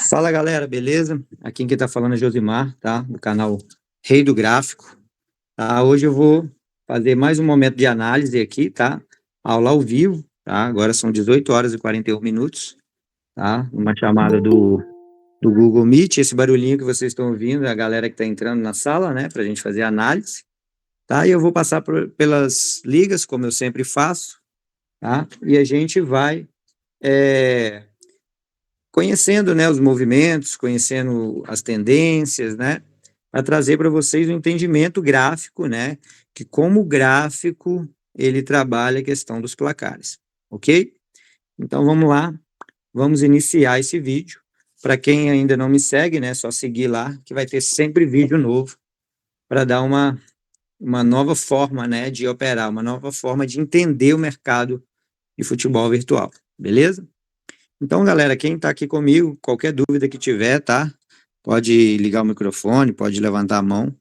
Fala galera, beleza? Aqui quem tá falando é Josimar, tá? Do canal Rei do Gráfico. Tá? Hoje eu vou fazer mais um momento de análise aqui, tá? Aula ao vivo, tá? Agora são 18 horas e 41 minutos, tá? Uma chamada do Google Meet. Esse barulhinho que vocês estão ouvindo é a galera que tá entrando na sala, né? Pra gente fazer a análise, tá? E eu vou passar pelas ligas, como eu sempre faço, tá? E a gente vai conhecendo, né, os movimentos, conhecendo as tendências, né, para trazer para vocês um entendimento gráfico, né, que como o gráfico ele trabalha a questão dos placares, ok? Então vamos lá, vamos iniciar esse vídeo. Para quem ainda não me segue, né, só seguir lá, que vai ter sempre vídeo novo para dar uma nova forma, né, de operar, uma nova forma de entender o mercado de futebol virtual, beleza? Então, galera, quem está aqui comigo, qualquer dúvida que tiver, tá? Pode ligar o microfone, pode levantar a mão,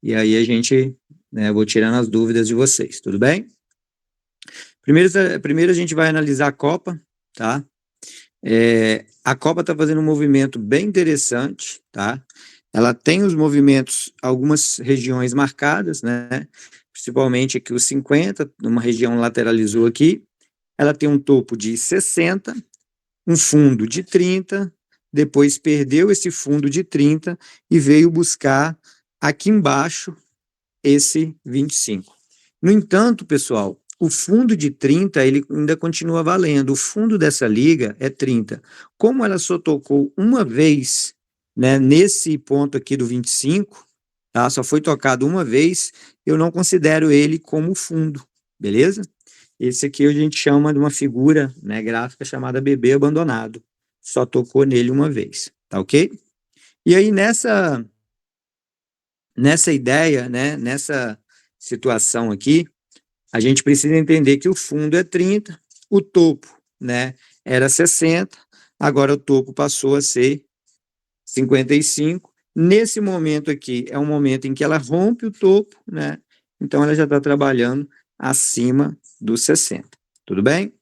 e aí a gente, né, vou tirando as dúvidas de vocês, tudo bem? Primeiro a gente vai analisar a Copa, tá? A Copa está fazendo um movimento bem interessante, tá? Ela tem os movimentos, algumas regiões marcadas, né? Principalmente aqui os 50, uma região lateralizou aqui, ela tem um topo de 60, um fundo de 30, depois perdeu esse fundo de 30 e veio buscar aqui embaixo esse 25. No entanto, pessoal, o fundo de 30 ele ainda continua valendo. O fundo dessa liga é 30. Como ela só tocou uma vez, né, nesse ponto aqui do 25, tá? Só foi tocado uma vez, eu não considero ele como fundo, beleza? Esse aqui a gente chama de uma figura, né, gráfica chamada bebê abandonado. Só tocou nele uma vez, tá ok? E aí nessa ideia, né, nessa situação aqui, a gente precisa entender que o fundo é 30, o topo, né, era 60, agora o topo passou a ser 55. Nesse momento aqui é um momento em que ela rompe o topo, né? Então ela já está trabalhando acima dos 60. Tudo bem?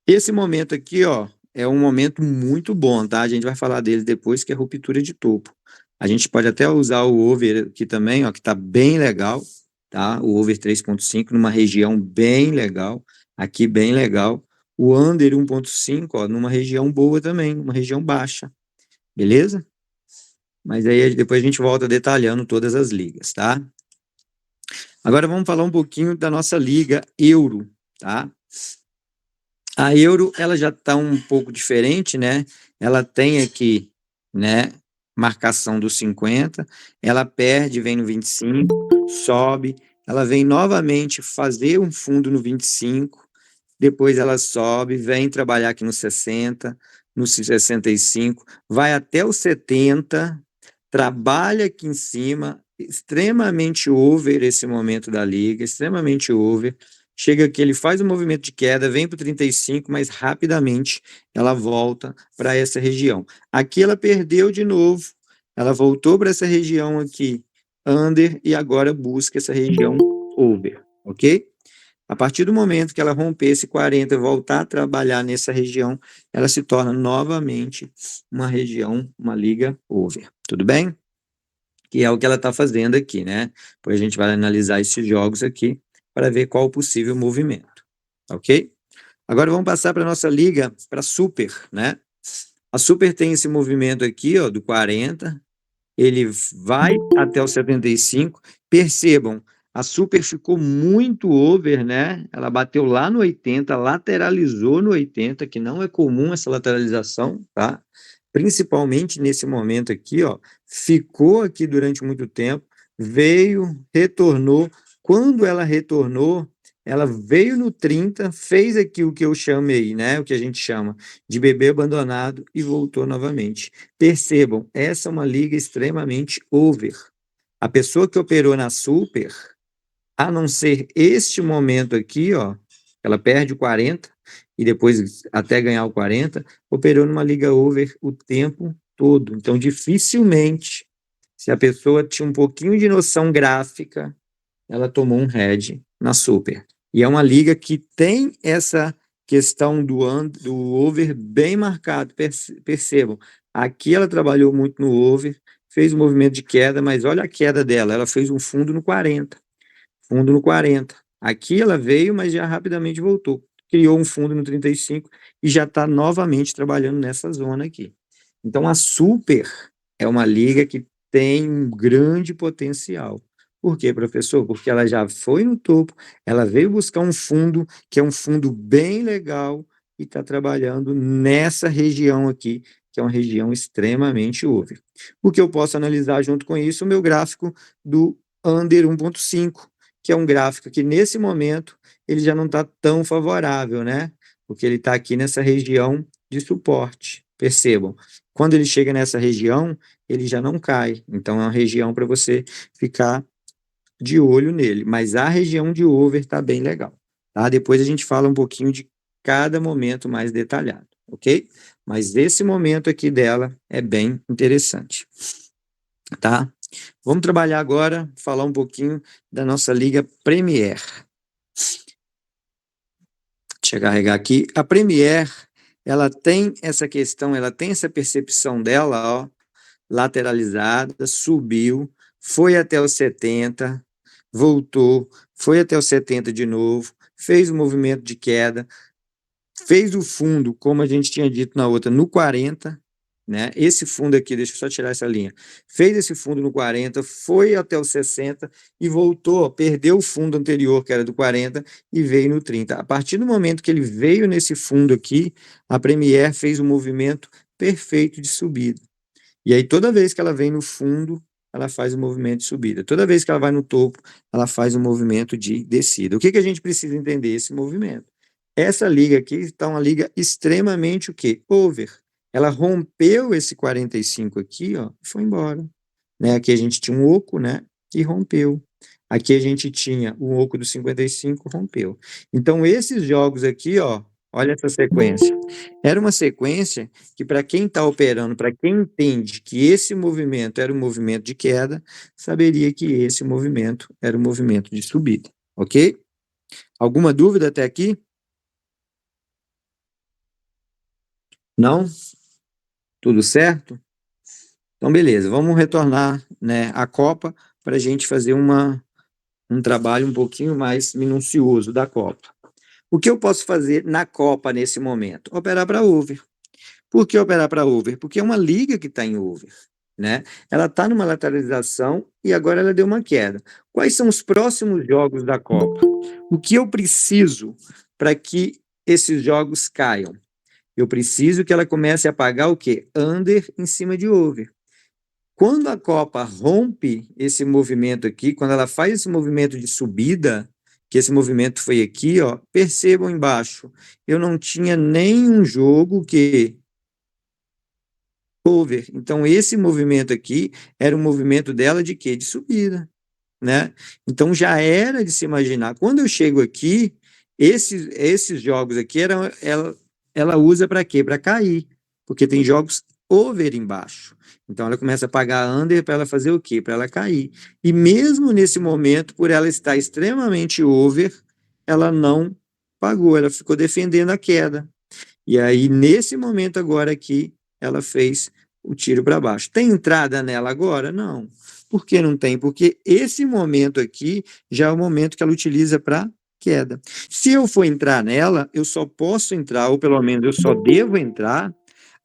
Esse momento aqui, ó, é um momento muito bom, tá? A gente vai falar dele depois, que é ruptura de topo. A gente pode até usar o over aqui também, ó, que tá bem legal, tá? O over 3.5 numa região bem legal, aqui bem legal. O under 1.5, ó, numa região boa também, uma região baixa, beleza? Mas aí depois a gente volta detalhando todas as ligas, tá? Agora vamos falar um pouquinho da nossa liga Euro, tá? A Euro, ela já está um pouco diferente, né? Ela tem aqui, né, marcação dos 50, ela perde, vem no 25, sobe, ela vem novamente fazer um fundo no 25, depois ela sobe, vem trabalhar aqui no 60, no 65, vai até o 70, trabalha aqui em cima, extremamente over esse momento da liga, extremamente over. Chega aqui, ele faz um movimento de queda, vem para o 35, mas rapidamente ela volta para essa região. Aqui ela perdeu de novo, ela voltou para essa região aqui, under, e agora busca essa região over, ok? A partir do momento que ela romper esse 40 e voltar a trabalhar nessa região, ela se torna novamente uma região, uma liga over. Tudo bem? Que é o que ela está fazendo aqui, né? Depois a gente vai analisar esses jogos aqui para ver qual o possível movimento. Ok? Agora vamos passar para a nossa liga, para a Super, né? A Super tem esse movimento aqui, ó, do 40, ele vai até o 75. Percebam, a Super ficou muito over, né? Ela bateu lá no 80, lateralizou no 80, que não é comum essa lateralização, tá? Principalmente nesse momento aqui, ó, ficou aqui durante muito tempo, veio, retornou. Quando ela retornou, ela veio no 30, fez aqui o que eu chamei, né? O que a gente chama de bebê abandonado e voltou novamente. Percebam, essa é uma liga extremamente over. A pessoa que operou na Super, a não ser este momento aqui, ó, ela perde o 40 e depois até ganhar o 40, operou numa liga over o tempo todo. Então, dificilmente, se a pessoa tinha um pouquinho de noção gráfica, ela tomou um head na Super. E é uma liga que tem essa questão do over bem marcado, percebam. Aqui ela trabalhou muito no over, fez um movimento de queda, mas olha a queda dela, ela fez um fundo no 40. Fundo no 40. Aqui ela veio, mas já rapidamente voltou. Criou um fundo no 35 e já está novamente trabalhando nessa zona aqui. Então a Super é uma liga que tem um grande potencial. Por quê, professor? Porque ela já foi no topo, ela veio buscar um fundo que é um fundo bem legal e está trabalhando nessa região aqui, que é uma região extremamente over. O que eu posso analisar junto com isso, o meu gráfico do Under 1.5, que é um gráfico que, nesse momento, ele já não está tão favorável, né? Porque ele está aqui nessa região de suporte. Percebam, quando ele chega nessa região, ele já não cai. Então, é uma região para você ficar de olho nele. Mas a região de over está bem legal. Tá? Depois a gente fala um pouquinho de cada momento mais detalhado, ok? Mas esse momento aqui dela é bem interessante. Tá? Vamos trabalhar agora, falar um pouquinho da nossa Liga Premier. Deixa eu carregar aqui. A Premier, ela tem essa questão, ela tem essa percepção dela, ó, lateralizada, subiu, foi até os 70, voltou, foi até os 70 de novo, fez o movimento de queda, fez o fundo, como a gente tinha dito na outra, no 40, né? Esse fundo aqui, deixa eu só tirar essa linha. Fez esse fundo no 40, foi até os 60 e voltou, perdeu o fundo anterior, que era do 40, e veio no 30. A partir do momento que ele veio nesse fundo aqui, a Premier fez um movimento perfeito de subida. E aí, toda vez que ela vem no fundo, ela faz um movimento de subida. Toda vez que ela vai no topo, ela faz um movimento de descida. O que a gente precisa entender? Esse movimento. Essa liga aqui está uma liga extremamente o quê? Over. Ela rompeu esse 45 aqui, ó, e foi embora. Né? Aqui a gente tinha um oco, né? E rompeu. Aqui a gente tinha o oco do 55, rompeu. Então, esses jogos aqui, ó, olha essa sequência. Era uma sequência que, para quem está operando, para quem entende que esse movimento era um movimento de queda, saberia que esse movimento era um movimento de subida. Ok? Alguma dúvida até aqui? Não? Tudo certo? Então, beleza, vamos retornar, né, à Copa para a gente fazer um trabalho um pouquinho mais minucioso da Copa. O que eu posso fazer na Copa nesse momento? Operar para over. Por que operar para over? Porque é uma liga que está em over. Né? Ela está numa lateralização e agora ela deu uma queda. Quais são os próximos jogos da Copa? O que eu preciso para que esses jogos caiam? Eu preciso que ela comece a pagar o quê? Under em cima de over. Quando a Copa rompe esse movimento aqui, quando ela faz esse movimento de subida, que esse movimento foi aqui, ó, percebam embaixo, eu não tinha nenhum jogo que over. Então esse movimento aqui era um movimento dela de quê? De subida, né? Então já era de se imaginar. Quando eu chego aqui, esses jogos aqui ela usa para quê? Para cair, porque tem jogos over embaixo. Então ela começa a pagar under para ela fazer o quê? Para ela cair. E mesmo nesse momento, por ela estar extremamente over, ela não pagou, ela ficou defendendo a queda. E aí, nesse momento agora aqui, ela fez o tiro para baixo. Tem entrada nela agora? Não. Por que não tem? Porque esse momento aqui já é o momento que ela utiliza para queda. Se eu for entrar nela, eu só posso entrar, ou pelo menos eu só devo entrar,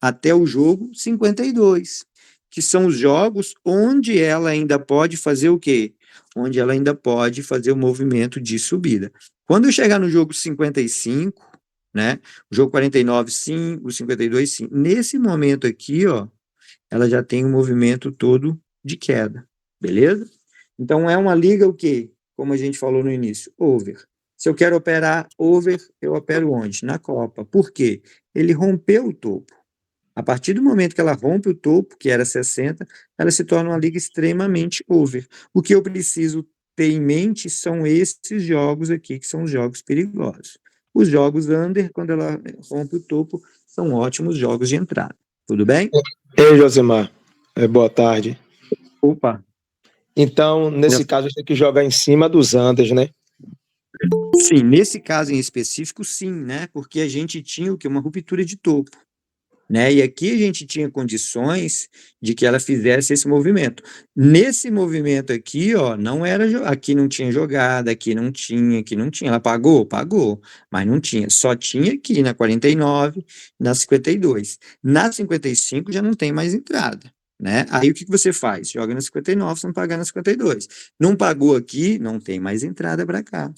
até o jogo 52, que são os jogos onde ela ainda pode fazer o quê? Onde ela ainda pode fazer o movimento de subida. Quando eu chegar no jogo 55, né? O jogo 49, sim, o 52, sim. Nesse momento aqui, ó, ela já tem um movimento todo de queda, beleza? Então é uma liga o quê? Como a gente falou no início, over. Se eu quero operar over, eu opero onde? Na Copa. Por quê? Ele rompeu o topo. A partir do momento que ela rompe o topo, que era 60, ela se torna uma liga extremamente over. O que eu preciso ter em mente são esses jogos aqui, que são os jogos perigosos. Os jogos under, quando ela rompe o topo, são ótimos jogos de entrada. Tudo bem? Ei, Josimar, boa tarde. Opa. Então, nesse caso, a gente tem que jogar em cima dos unders, né? Sim, nesse caso em específico, sim, né? Porque a gente tinha o quê? Uma ruptura de topo, né? E aqui a gente tinha condições de que ela fizesse esse movimento. Nesse movimento aqui, ó, não era, aqui não tinha jogada, aqui não tinha. Ela pagou? Pagou, mas não tinha. Só tinha aqui na 49, na 52. Na 55 já não tem mais entrada. Né? Aí o que que você faz? Joga na 59, se não pagar na 52. Não pagou aqui, não tem mais entrada para cá.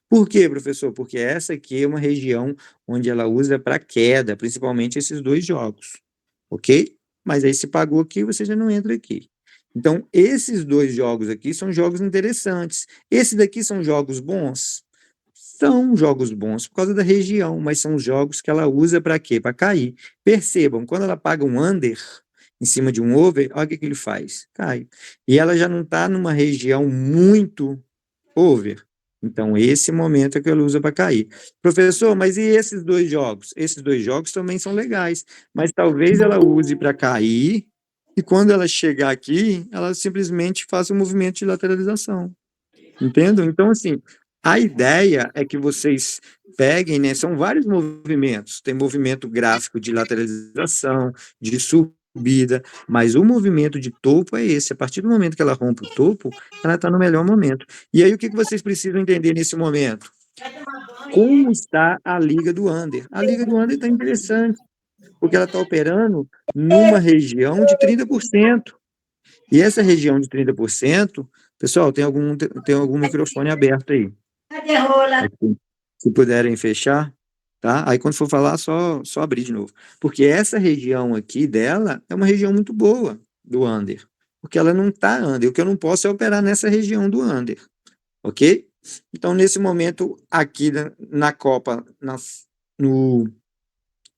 Por quê, professor? Porque essa aqui é uma região onde ela usa para queda, principalmente esses dois jogos, ok? Mas aí se pagou aqui, você já não entra aqui. Então, esses dois jogos aqui são jogos interessantes. Esses daqui são jogos bons? São jogos bons por causa da região, mas são jogos que ela usa para quê? Para cair. Percebam, quando ela paga um under em cima de um over, olha o que que ele faz, cai. E ela já não está numa região muito over. Então, esse momento é que ele usa para cair. Professor, mas e esses dois jogos? Esses dois jogos também são legais, mas talvez ela use para cair e quando ela chegar aqui, ela simplesmente faça um movimento de lateralização. Entendam? Então, assim, a ideia é que vocês peguem, né? São vários movimentos. Tem movimento gráfico de lateralização, de subida, mas o movimento de topo é esse. A partir do momento que ela rompe o topo, ela está no melhor momento. E aí, o que que vocês precisam entender nesse momento? Como está a liga do under? A liga do under está interessante, porque ela está operando numa região de 30%. E essa região de 30%, pessoal, tem algum microfone aberto aí. Aqui. Se puderem fechar, tá? Aí quando for falar, só abrir de novo. Porque essa região aqui dela é uma região muito boa do under. Porque ela não está under. O que eu não posso é operar nessa região do under. Ok? Então, nesse momento, aqui na Copa, no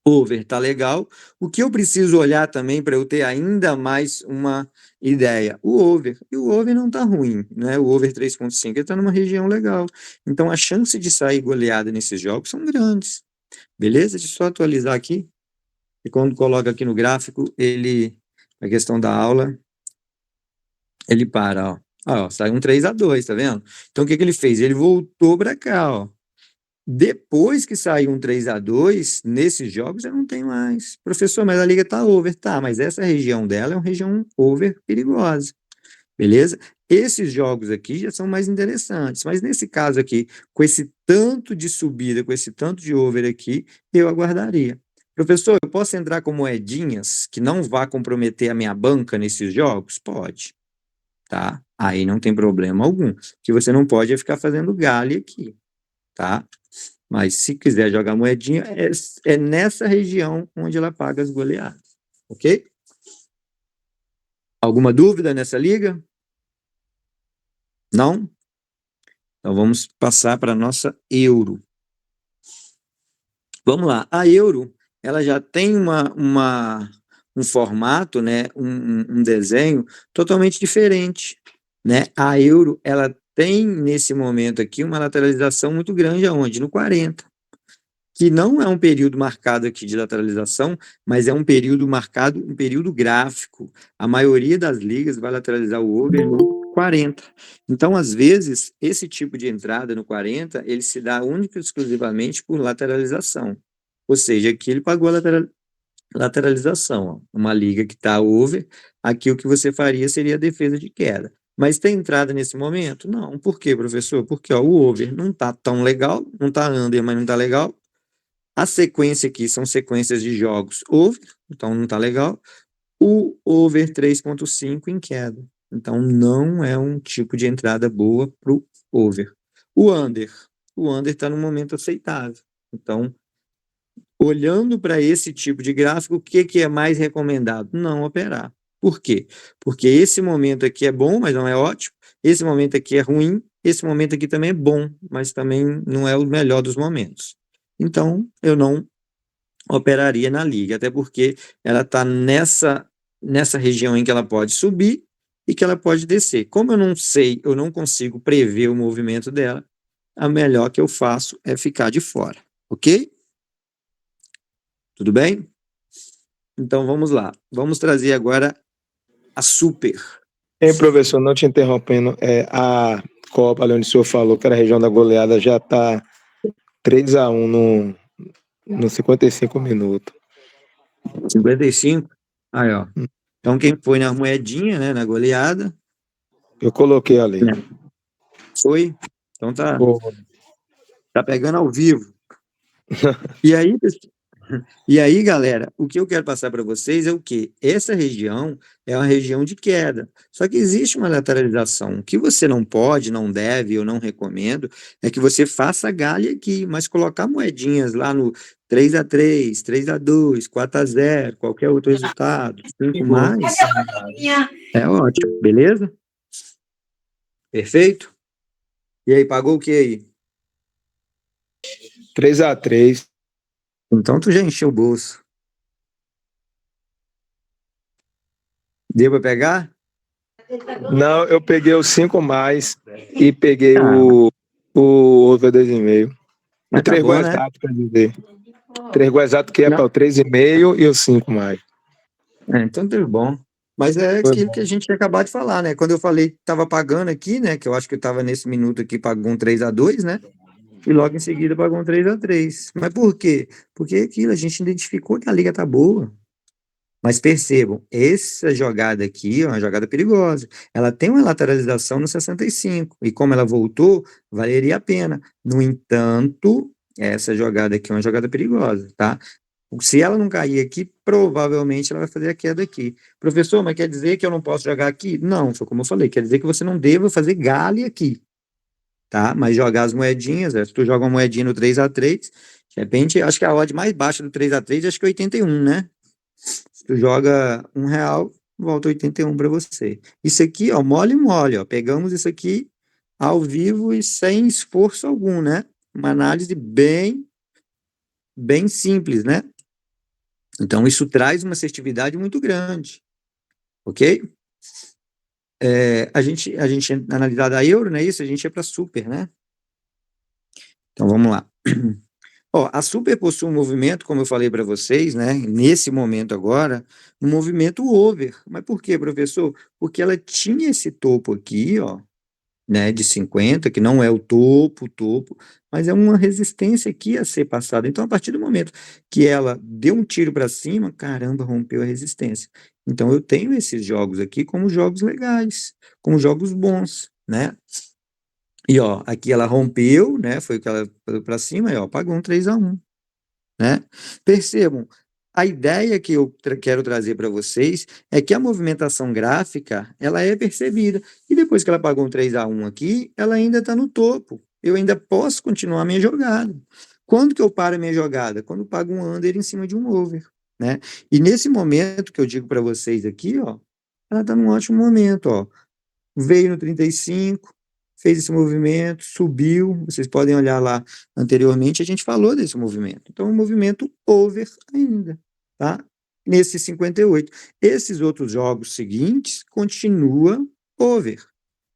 over tá legal. O que eu preciso olhar também para eu ter ainda mais uma ideia? O over. E o over não tá ruim, né? O over 3.5 ele tá numa região legal. Então a chance de sair goleada nesses jogos são grandes. Beleza? Deixa eu só atualizar aqui. E quando coloca aqui no gráfico, a questão da aula, ele para, ó. Ó, sai um 3-2, tá vendo? Então o que que ele fez? Ele voltou para cá, ó. Depois que saiu um 3-2 nesses jogos já não tem mais. Professor, mas a liga tá over. Tá, mas essa região dela é uma região over perigosa. Beleza? Esses jogos aqui já são mais interessantes. Mas nesse caso aqui, com esse tanto de subida, com esse tanto de over aqui, eu aguardaria. Professor, eu posso entrar com moedinhas que não vá comprometer a minha banca nesses jogos? Pode. Tá? Aí não tem problema algum. O que você não pode é ficar fazendo galho aqui. Tá? Mas se quiser jogar moedinha, é nessa região onde ela paga as goleadas. Ok? Alguma dúvida nessa liga? Não? Então vamos passar para a nossa euro. Vamos lá. A euro, ela já tem um formato, né, um desenho totalmente diferente. Né? A euro, ela tem nesse momento aqui uma lateralização muito grande, aonde? No 40. Que não é um período marcado aqui de lateralização, mas é um período marcado, um período gráfico. A maioria das ligas vai lateralizar o over no 40. Então, às vezes, esse tipo de entrada no 40, ele se dá única e exclusivamente por lateralização. Ou seja, aqui ele pagou a lateralização. Ó. Uma liga que está over, aqui o que você faria seria a defesa de queda. Mas tem entrada nesse momento? Não. Por quê, professor? Porque ó, o over não está tão legal, não está under, mas não está legal. A sequência aqui são sequências de jogos over, então não está legal. O over 3.5 em queda. Então não é um tipo de entrada boa para o over. O under está no momento aceitável. Então, olhando para esse tipo de gráfico, o que é mais recomendado? Não operar. Por quê? Porque esse momento aqui é bom, mas não é ótimo. Esse momento aqui é ruim. Esse momento aqui também é bom, mas também não é o melhor dos momentos. Então, eu não operaria na liga, até porque ela está nessa região em que ela pode subir e que ela pode descer. Como eu não sei, eu não consigo prever o movimento dela, a melhor que eu faço é ficar de fora, ok? Tudo bem? Então vamos lá. Vamos trazer agora a super. Professor, não te interrompendo, a Copa, ali onde o senhor falou que era a região da goleada, já está 3-1 no 55 minutos. 55? Aí, ó. Então, quem foi na moedinha, né, na goleada, Eu coloquei ali. né, foi. Então, Pô, tá pegando ao vivo. E aí, e aí, galera, o que eu quero passar para vocês é o quê? Essa região é uma região de queda. Só que existe uma lateralização. O que você não pode, não deve, eu não recomendo, é que você faça galha aqui, mas colocar moedinhas lá no 3-3, 3-2, 4-0, qualquer outro resultado, 5 mais, é ótimo, beleza? Perfeito? E aí, pagou o que aí? 3-3. Então tu já encheu o bolso. Deu para pegar? Não, eu peguei o 5 mais e peguei Ah, o over 2,5. O mas tá 3 gols bom, né? exato, quer dizer. 3 gols exato que é para Não. o 3,5 e o 5 mais. Então tudo bom. Mas é Foi aquilo que a bom. gente tinha acabado de falar, né? Quando eu falei que estava pagando aqui, né? Que eu acho que eu estava nesse minuto aqui, pagou um 3-2, né? E logo em seguida pagou um 3-3. Mas por quê? Porque é aquilo, a gente identificou que a liga tá boa. Mas percebam, essa jogada aqui é uma jogada perigosa. Ela tem uma lateralização no 65. E como ela voltou, valeria a pena. No entanto, essa jogada aqui é uma jogada perigosa, tá? Se ela não cair aqui, provavelmente ela vai fazer a queda aqui. Professor, mas quer dizer que eu não posso jogar aqui? Não, foi como eu falei, quer dizer que você não deva fazer galho aqui, tá? Mas jogar as moedinhas, se tu joga uma moedinha no 3-3, de repente, acho que a odd mais baixa do 3-3, acho que é 81, né? Se tu joga R$ 1, volta 81 para você. Isso aqui, ó, mole, ó, pegamos isso aqui ao vivo e sem esforço algum, né? Uma análise bem simples, né? Então, isso traz uma assertividade muito grande, ok? A gente analisar a euro, né? Isso, a gente é para super, né? Então, vamos lá. Ó, a super possui um movimento, como eu falei para vocês, né? Nesse momento agora, um movimento over. Mas por quê, professor? Porque ela tinha esse topo aqui, ó, né, de 50, que não é o topo, mas é uma resistência aqui a ser passada. Então, a partir do momento que ela deu um tiro para cima, caramba, rompeu a resistência. Então, eu tenho esses jogos aqui como jogos legais, como jogos bons, né? E, ó, aqui ela rompeu, né, foi o que ela foi para cima, e, ó, pagou um 3-1, né? Percebam, a ideia que eu quero trazer para vocês é que a movimentação gráfica, ela é percebida. E depois que ela pagou um 3-1 aqui, ela ainda está no topo. Eu ainda posso continuar a minha jogada. Quando que eu paro a minha jogada? Quando eu pago um under em cima de um over, né? E nesse momento que eu digo para vocês aqui, ó, ela está num ótimo momento, ó. Veio no 35, fez esse movimento, subiu. Vocês podem olhar lá anteriormente, a gente falou desse movimento. Então, é um movimento over ainda, tá? Nesse 58. Esses outros jogos seguintes continua over.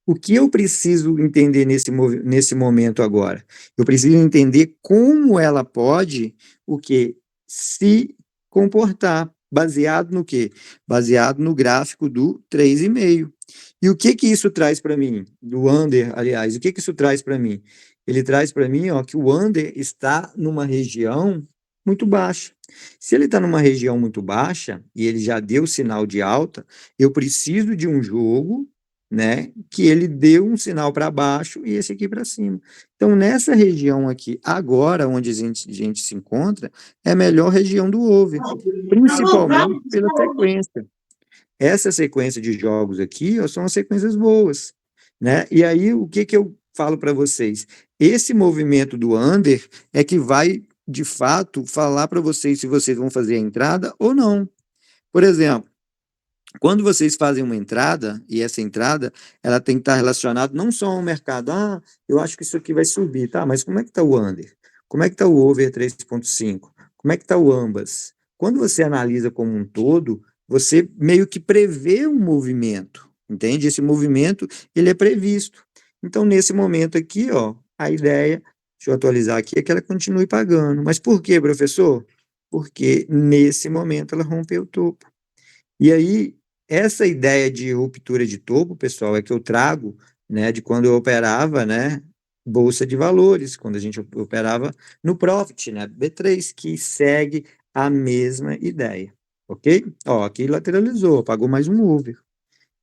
O que eu preciso entender nesse momento agora? Eu preciso entender como ela pode o que se comportar, baseado no quê? Baseado no gráfico do 3,5. E o que que isso traz para mim? Do under, aliás, o que que isso traz para mim? Ele traz para mim, ó, que o under está numa região muito baixa. Se ele está numa região muito baixa e ele já deu sinal de alta, eu preciso de um jogo, né, que ele deu um sinal para baixo e esse aqui para cima. Então, nessa região aqui, agora onde a gente se encontra, é a melhor região do over, principalmente pela sequência. Essa sequência de jogos aqui, ó, são as sequências boas, né? E aí, o que que eu falo para vocês? Esse movimento do under é que vai, de fato, falar para vocês se vocês vão fazer a entrada ou não. Por exemplo, quando vocês fazem uma entrada, e essa entrada, ela tem que estar relacionada não só ao mercado, eu acho que isso aqui vai subir, tá? Mas como é que está o under? Como é que está o over 3,5? Como é que está o ambas? Quando você analisa como um todo, você meio que prevê um movimento, entende? Esse movimento, ele é previsto. Então, nesse momento aqui, ó, a ideia, deixa eu atualizar aqui, é que ela continue pagando. Mas por quê, professor? Porque nesse momento ela rompeu o topo. E aí, essa ideia de ruptura de topo, pessoal, é que eu trago né, de quando eu operava, né, bolsa de valores, quando a gente operava no Profit, né, B3, que segue a mesma ideia, ok? Ó, aqui lateralizou, pagou mais um over.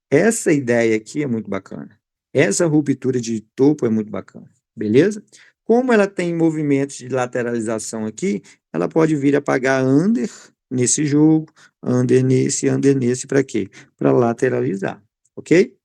Essa ideia aqui é muito bacana. Essa ruptura de topo é muito bacana, beleza? Como ela tem movimentos de lateralização aqui, ela pode vir a pagar under nesse jogo, under nesse, para quê? Para lateralizar, ok?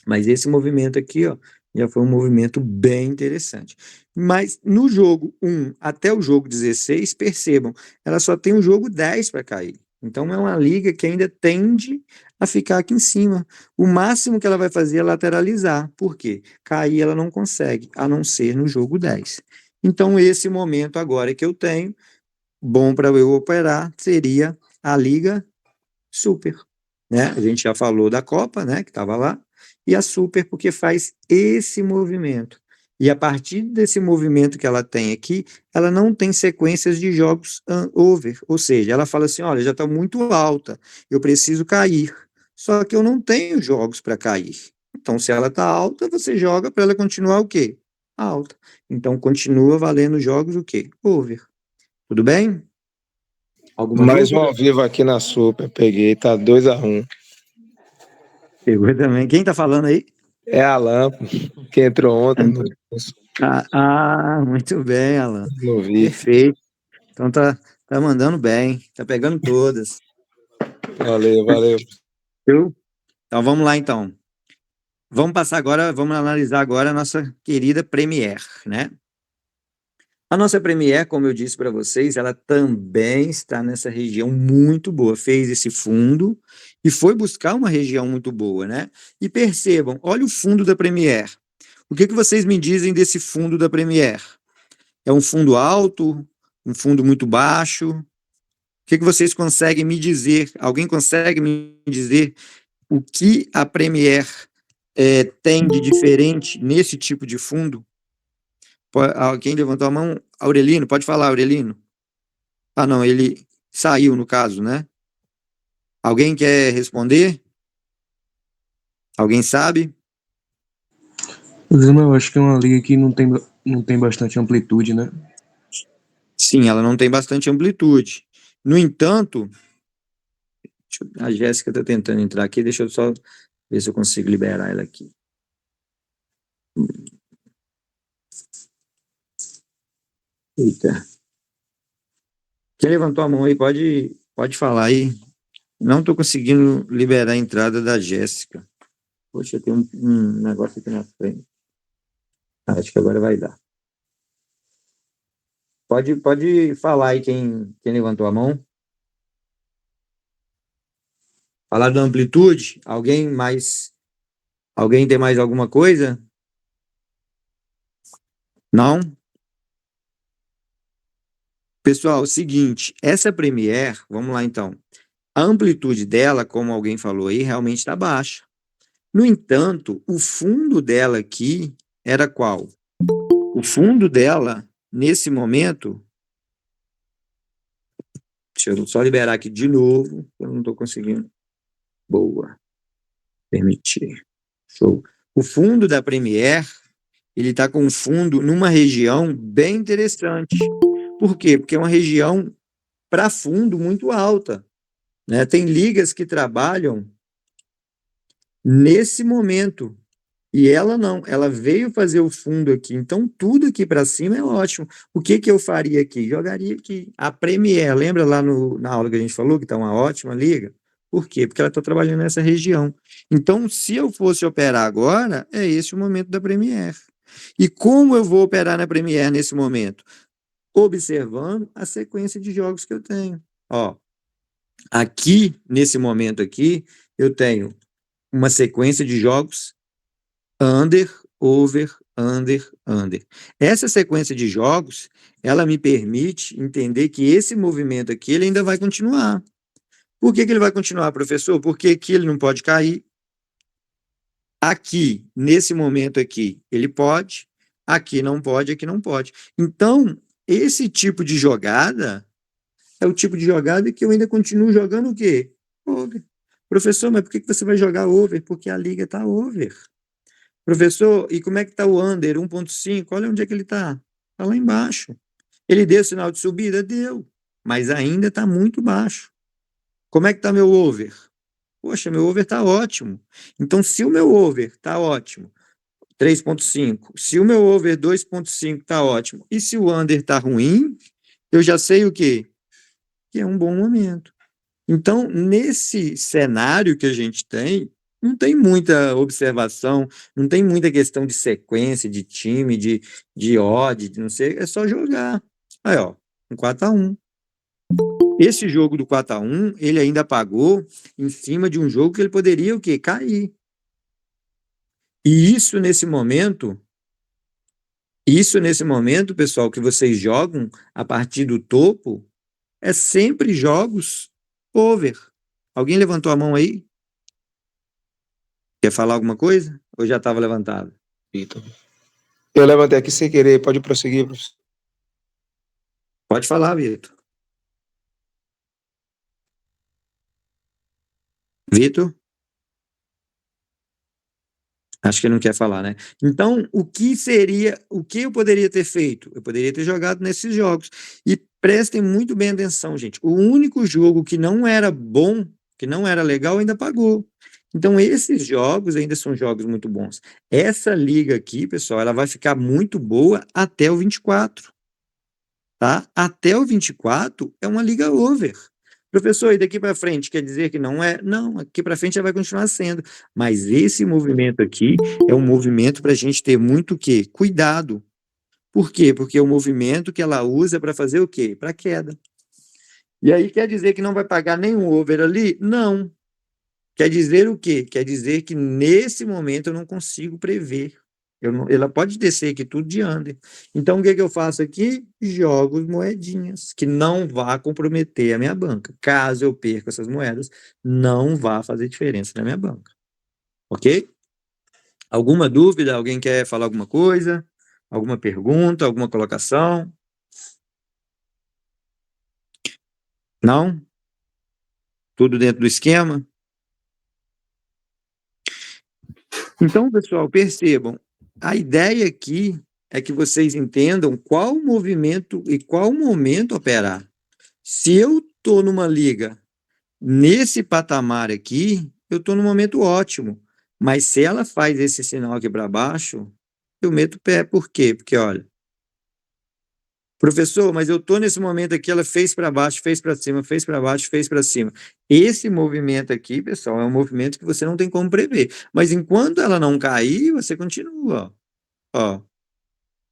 Mas esse movimento aqui, ó, já foi um movimento bem interessante. Mas no jogo 1 até o jogo 16, percebam, ela só tem o jogo 10 para cair. Então é uma liga que ainda tende a ficar aqui em cima. O máximo que ela vai fazer é lateralizar. Por quê? Cair ela não consegue, a não ser no jogo 10. Então esse momento agora que eu tenho, bom para eu operar, seria a liga super, né? A gente já falou da Copa, né, que estava lá, e a Super porque faz esse movimento. E a partir desse movimento que ela tem aqui, ela não tem sequências de jogos over, ou seja, ela fala assim, olha, já está muito alta, eu preciso cair. Só que eu não tenho jogos para cair. Então, se ela está alta, você joga para ela continuar o quê? Alta. Então, continua valendo jogos o quê? Over. Tudo bem? Alguma Mais um dúvida? ao vivo aqui na Super, peguei, tá 2-1. Pegou também. Quem está falando aí? É Alan, que entrou ontem Muito bem, Alan. no VIP. Perfeito. Então tá mandando bem, tá pegando todas. Valeu, valeu. Viu? Então vamos lá então. Vamos passar agora, vamos analisar agora a nossa querida Premier, né? A nossa Premier, como eu disse para vocês, ela também está nessa região muito boa. Fez esse fundo e foi buscar uma região muito boa, né? E percebam, olha o fundo da Premier. O que vocês me dizem desse fundo da Premier? É um fundo alto? Um fundo muito baixo? O que vocês conseguem me dizer? Alguém consegue me dizer o que a Premier tem de diferente nesse tipo de fundo? Quem levantou a mão? Aurelino, pode falar, Aurelino. Ah, não, ele saiu no caso, né? Alguém quer responder? Alguém sabe? Zema, eu acho que é uma liga que não tem bastante amplitude, né? Sim, ela não tem bastante amplitude. No entanto, a Jéssica está tentando entrar aqui, deixa eu só ver se eu consigo liberar ela aqui. Eita. Quem levantou a mão aí, pode falar aí. Não estou conseguindo liberar a entrada da Jéssica. Poxa, tem um negócio aqui na frente. Acho que agora vai dar. Pode falar aí quem levantou a mão. Falar da amplitude? Alguém tem mais alguma coisa? Não? Pessoal, é o seguinte, essa Premiere, vamos lá então. A amplitude dela, como alguém falou aí, realmente está baixa. No entanto, o fundo dela aqui era qual? O fundo dela, nesse momento, deixa eu só liberar aqui de novo, eu não estou conseguindo. Boa. Permitir. Show. O fundo da Premier, ele está com um fundo numa região bem interessante. Por quê? Porque é uma região para fundo muito alta, né? Tem ligas que trabalham nesse momento. E ela não, ela veio fazer o fundo aqui, então tudo aqui para cima é ótimo. O que eu faria aqui? Jogaria aqui. A Premier, lembra lá na aula que a gente falou que está uma ótima liga? Por quê? Porque ela está trabalhando nessa região. Então, se eu fosse operar agora, é esse o momento da Premier. E como eu vou operar na Premier nesse momento? Observando a sequência de jogos que eu tenho. Ó, aqui, nesse momento aqui, eu tenho uma sequência de jogos under, over, under, under. Essa sequência de jogos, ela me permite entender que esse movimento aqui, ele ainda vai continuar. Por que ele vai continuar, professor? Porque aqui ele não pode cair. Aqui, nesse momento aqui, ele pode. Aqui não pode, aqui não pode. Então, esse tipo de jogada é o tipo de jogada que eu ainda continuo jogando o quê? Over. Professor, mas por que você vai jogar over? Porque a liga está over. Professor, e como é que está o under 1,5? Olha onde é que ele está. Está lá embaixo. Ele deu sinal de subida? Deu. Mas ainda está muito baixo. Como é que está meu over? Poxa, meu over está ótimo. Então, se o meu over está ótimo, 3,5. Se o meu over 2,5 está ótimo. E se o under está ruim, eu já sei o quê? Que é um bom momento. Então, nesse cenário que a gente tem, não tem muita observação, não tem muita questão de sequência, de time, de odd, de não sei, é só jogar. Aí, ó, um 4-1. Esse jogo do 4-1, ele ainda pagou em cima de um jogo que ele poderia o quê? Cair. E isso nesse momento, pessoal, que vocês jogam a partir do topo, é sempre jogos over. Alguém levantou a mão aí? Quer falar alguma coisa? Ou já estava levantado? Vitor. Eu levantei aqui sem querer, pode prosseguir, professor. Pode falar, Vitor. Vitor? Acho que ele não quer falar, né? Então, o que eu poderia ter feito? Eu poderia ter jogado nesses jogos. E prestem muito bem atenção, gente. O único jogo que não era bom, que não era legal, ainda pagou. Então, esses jogos ainda são jogos muito bons. Essa liga aqui, pessoal, ela vai ficar muito boa até o 24. Tá? Até o 24 é uma liga over. Professor, e daqui para frente quer dizer que não é? Não, aqui para frente já vai continuar sendo. Mas esse movimento aqui é um movimento para a gente ter muito o quê? Cuidado. Por quê? Porque é o movimento que ela usa para fazer o quê? Para queda. E aí quer dizer que não vai pagar nenhum over ali? Não. Quer dizer o quê? Quer dizer que nesse momento eu não consigo prever. Ela pode descer aqui tudo de under. Então, o que eu faço aqui? Jogo moedinhas, que não vá comprometer a minha banca. Caso eu perca essas moedas, não vá fazer diferença na minha banca. Ok? Alguma dúvida? Alguém quer falar alguma coisa? Alguma pergunta? Alguma colocação? Não? Tudo dentro do esquema? Então, pessoal, percebam, a ideia aqui é que vocês entendam qual movimento e qual momento operar. Se eu estou numa liga nesse patamar aqui, eu estou num momento ótimo. Mas se ela faz esse sinal aqui para baixo, eu meto o pé. Por quê? Porque, olha, professor, mas eu estou nesse momento aqui, ela fez para baixo, fez para cima, fez para baixo, fez para cima. Esse movimento aqui, pessoal, é um movimento que você não tem como prever. Mas enquanto ela não cair, você continua, ó.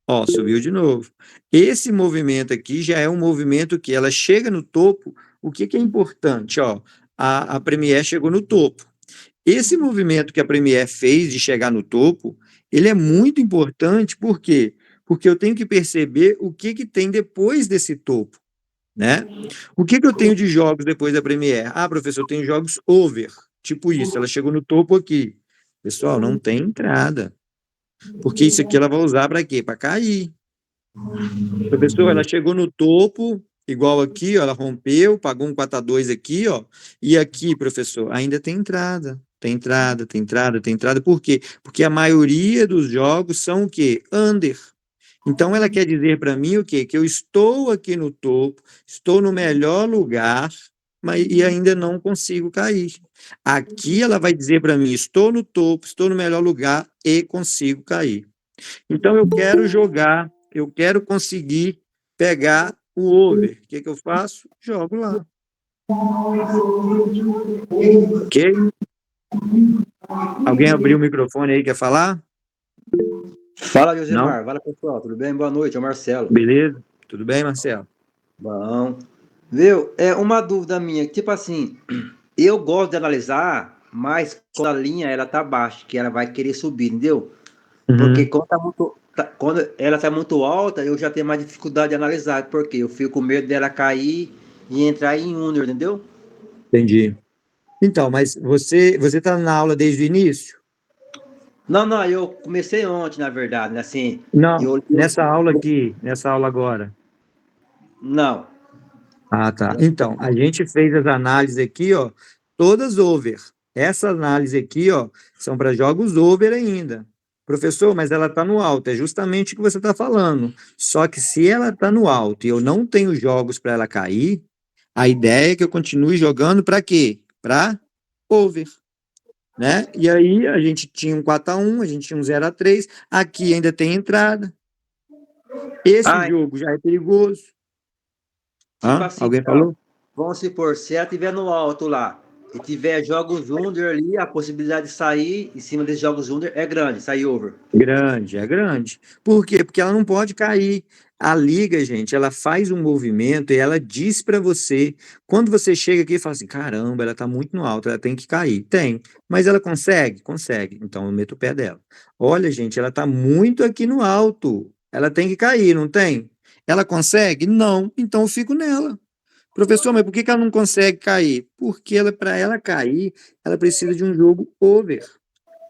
Ó, subiu de novo. Esse movimento aqui já é um movimento que ela chega no topo. O que é importante? Ó, a Premier chegou no topo. Esse movimento que a Premier fez de chegar no topo, ele é muito importante, por quê? Porque eu tenho que perceber o que tem depois desse topo, né? O que eu tenho de jogos depois da Premier? Ah, professor, eu tenho jogos over, tipo isso, ela chegou no topo aqui. Pessoal, não tem entrada. Porque isso aqui ela vai usar para quê? Para cair. Professor, ela chegou no topo, igual aqui, ó, ela rompeu, pagou um 4-2 aqui, ó. E aqui, professor, ainda tem entrada. Tem entrada, tem entrada, tem entrada. Por quê? Porque a maioria dos jogos são o quê? Under. Então, ela quer dizer para mim o quê? Que eu estou aqui no topo, estou no melhor lugar, e ainda não consigo cair. Aqui ela vai dizer para mim, estou no topo, estou no melhor lugar e consigo cair. Então, eu quero jogar, eu quero conseguir pegar o over. O que eu faço? Jogo lá. Ok? Alguém abriu o microfone aí, quer falar? Fala, Josemar. Fala, pessoal. Tudo bem? Boa noite. É o Marcelo. Beleza? Tudo bem, Marcelo? Bom. Viu? É uma dúvida minha. Tipo assim, eu gosto de analisar, mas quando a linha ela tá baixa, que ela vai querer subir, entendeu? Porque quando ela tá muito alta, eu já tenho mais dificuldade de analisar, porque eu fico com medo dela cair e entrar em under, entendeu? Entendi. Então, mas você está na aula desde o início? Não, eu comecei ontem, na verdade, né? Assim, Não, nessa aula aqui, nessa aula agora. Não. Ah, tá. Então, a gente fez as análises aqui, ó, todas over. Essa análise aqui, ó, são para jogos over ainda. Professor, mas ela está no alto, é justamente o que você está falando. Só que se ela está no alto e eu não tenho jogos para ela cair, a ideia é que eu continue jogando para quê? Para over, né? E aí a gente tinha um 4-1, a gente tinha um 0-3, aqui ainda tem entrada. Esse Ah, jogo já é perigoso. tipo assim, Alguém então, falou? vamos supor, se ela estiver no alto lá e tiver jogos under ali, a possibilidade de sair em cima desses jogos under é grande, sair over. Grande, é grande. Por quê? Porque ela não pode cair. A liga, gente, ela faz um movimento e ela diz para você, quando você chega aqui e fala assim, caramba, ela tá muito no alto, ela tem que cair. Tem, mas ela consegue? Consegue. Então eu meto o pé dela. Olha, gente, ela tá muito aqui no alto. Ela tem que cair, não tem? Ela consegue? Não. Então eu fico nela. Professor, mas por que que ela não consegue cair? Porque ela, para ela cair, ela precisa de um jogo over.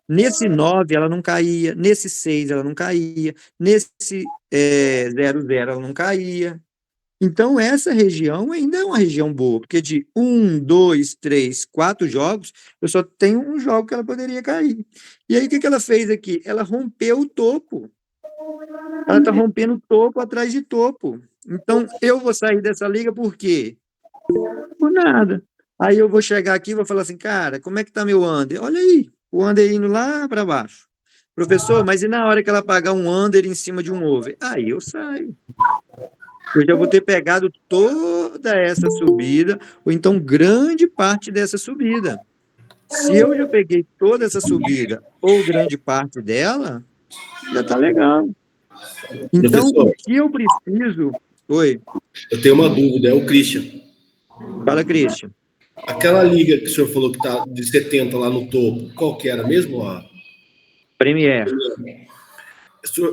Nesse 9 ela não caía, nesse 6 ela não caía, nesse 0-0 ela não caía. Então, essa região ainda é uma região boa, porque de 1, 2, 3, 4 jogos, eu só tenho um jogo que ela poderia cair. E aí, o que que ela fez aqui? Ela rompeu o topo. Ela está rompendo topo atrás de topo. Então, eu vou sair dessa liga por quê? Por nada. Aí eu vou chegar aqui e vou falar assim, cara, como é que tá meu under? Olha aí, o under indo lá para baixo. Professor, mas e na hora que ela pagar um under em cima de um over? Aí eu saio. Eu já vou ter pegado toda essa subida, ou então grande parte dessa subida. Se eu já peguei toda essa subida, ou grande parte dela, já tá legal. Então, o Professor, que eu preciso... Oi, eu tenho uma dúvida, é o Christian. fala, Christian. Aquela liga que o senhor falou que está de 70 lá no topo, qual que era mesmo? Premier.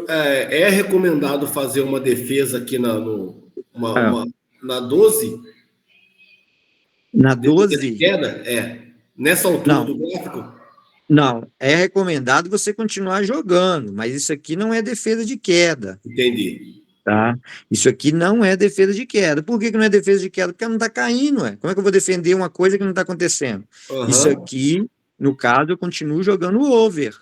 É recomendado fazer uma defesa aqui Ah, na 12? na Defesa de 12, queda? Nessa altura não. do gráfico? Não, é recomendado você continuar jogando, mas isso aqui não é defesa de queda, Entendi. tá? Isso aqui não é defesa de queda. Por que que não é defesa de queda? Porque ela não está caindo, ué. Como é que eu vou defender uma coisa que não está acontecendo? Isso Aham. aqui, no caso, eu continuo jogando over.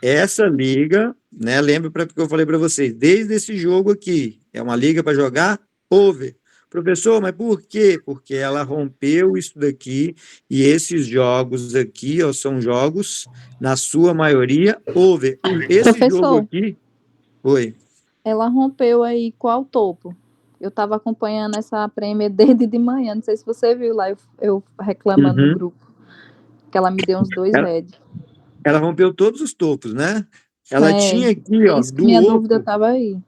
Essa liga, né? Lembra que eu falei para vocês, desde esse jogo aqui, é uma liga para jogar over. Professor, mas por quê? Porque ela rompeu isso daqui e esses jogos aqui, ó, são jogos, na sua maioria, over. Esse jogo Professor, aqui, oi, ela rompeu aí qual topo? Eu estava acompanhando essa prêmia desde de manhã, não sei se você viu lá, eu reclamando no uhum. grupo, que ela me deu uns 2 ela, red. ela rompeu todos os topos, né? Ela É, tinha aqui, é ó, isso que minha dúvida estava aí.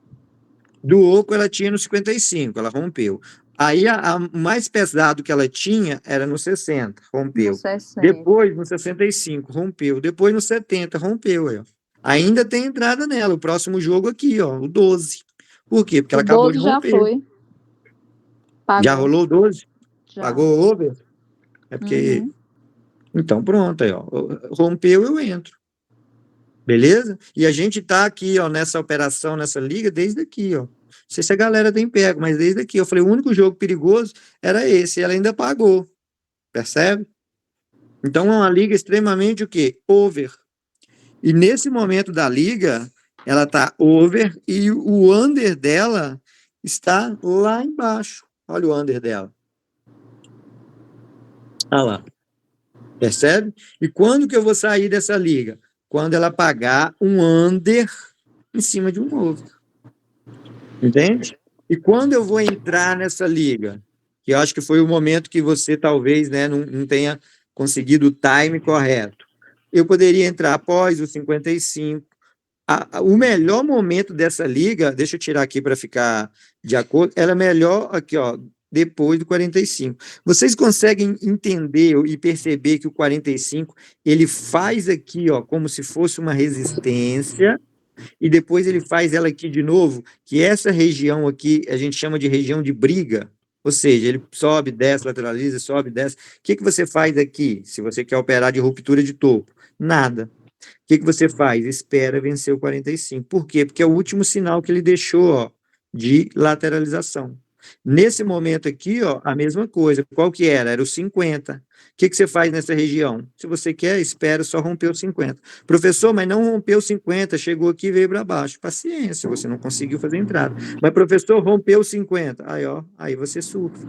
do oco ela tinha no 55, ela rompeu. Aí a mais pesado que ela tinha era no 60, No rompeu. 60. Depois no 65, rompeu. Depois no 70, rompeu. Ó. Ainda tem entrada nela, o próximo jogo aqui, ó, o 12. Por quê? Porque O ela acabou de 12 já romper. foi, Já pagou, rolou o 12? já. Pagou o over? É porque... Uhum. Então pronto, aí, ó. Rompeu, eu entro. Beleza? E a gente tá aqui, ó, nessa operação, nessa liga, desde aqui, ó. Não sei se a galera tem pego, mas desde aqui. Eu falei, o único jogo perigoso era esse, e ela ainda pagou. Percebe? Então é uma liga extremamente o quê? Over. E nesse momento da liga, ela tá over e o under dela está lá embaixo. Olha o under dela. Olha lá. Percebe? E quando que eu vou sair dessa liga? Quando ela pagar um under em cima de um over. Entende? E quando eu vou entrar nessa liga, que eu acho que foi o momento que você talvez, né, não tenha conseguido o time correto, eu poderia entrar após os 55. O melhor momento dessa liga, deixa eu tirar aqui para ficar de acordo, ela é melhor aqui, ó, depois do 45. Vocês conseguem entender e perceber que o 45 ele faz aqui, ó, como se fosse uma resistência e depois ele faz ela aqui de novo, que essa região aqui a gente chama de região de briga, ou seja, ele sobe, desce, lateraliza, sobe, desce. O que que você faz aqui, se você quer operar de ruptura de topo? Nada. O que que você faz? Espera vencer o 45. Por quê? Porque é o último sinal que ele deixou, ó, de lateralização. Nesse momento aqui, ó, a mesma coisa. Qual que era? Era o 50. O que você faz nessa região? Se você quer, espera só romper o 50. Professor, mas não rompeu o 50, chegou aqui e veio para baixo. Paciência, você não conseguiu fazer entrada. Mas, professor, rompeu o 50. Aí, ó, aí você surfa.